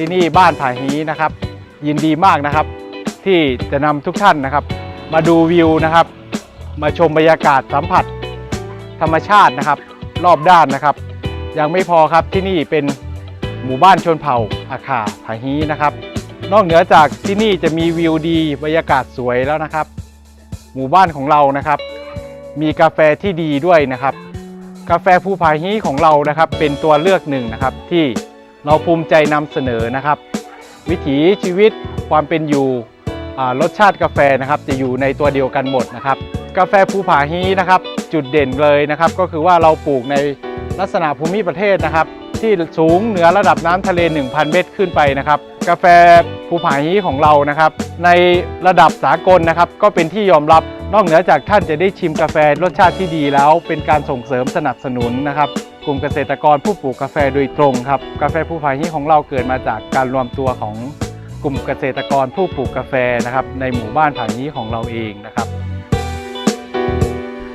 ที่นี่บ้านผาฮีนะครับยินดีมากนะครับที่จะนำทุกท่านนะครับมาดูวิวนะครับมาชมบรรยากาศสัมผัสธรรมชาตินะครับรอบด้านนะครับยังไม่พอครับที่นี่เป็นหมู่บ้านชนเผ่าอาคาผาฮีนะครับนอกเหนือจากที่นี่จะมีวิวดีบรรยากาศสวยแล้วนะครับหมู่บ้านของเรานะครับมีกาแฟที่ดีด้วยนะครับกาแฟภูผาฮีของเรานะครับเป็นตัวเลือกหนึ่งนะครับที่เราภูมิใจนำเสนอนะครับวิถีชีวิตความเป็นอยู่รสชาติกาแฟนะครับจะอยู่ในตัวเดียวกันหมดนะครับกาแฟภูผาฮีนะครับจุดเด่นเลยนะครับก็คือว่าเราปลูกในลักษณะภูมิประเทศนะครับที่สูงเหนือระดับน้ำทะเล 1,000 เมตรขึ้นไปนะครับกาแฟภูผาฮีของเรานะครับในระดับสากลนะครับก็เป็นที่ยอมรับนอกเหนือจากท่านจะได้ชิมกาแฟรสชาติที่ดีแล้วเป็นการส่งเสริมสนับสนุนนะครับกลุ่มเกษตรกรผู้ปลูกกาแฟโดยตรงครับกาแฟภูผาฮีของเราเกิดมาจากการรวมตัวของกลุ่มเกษตรกรผู้ปลูกกาแฟนะครับในหมู่บ้านผาฮีของเราเองนะครับ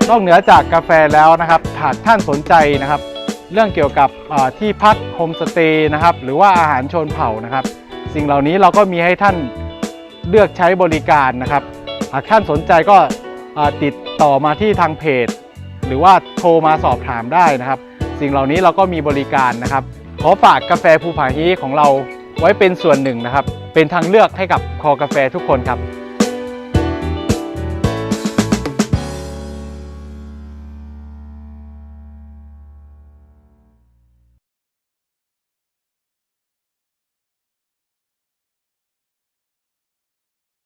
นอกเหนือจากกาแฟแล้วนะครับหากท่านสนใจนะครับเรื่องเกี่ยวกับที่พักโฮมสเตย์นะครับหรือว่าอาหารชนเผ่านะครับสิ่งเหล่านี้เราก็มีให้ท่านเลือกใช้บริการนะครับหากท่านสนใจก็ติดต่อมาที่ทางเพจหรือว่าโทรมาสอบถามได้นะครับสิ่งเหล่านี้เราก็มีบริการนะครับขอฝากกาแฟภูผาฮีของเราไว้เป็นส่วนหนึ่งนะครับเป็นทางเลือกให้กับคอกาแฟทุกคนครับ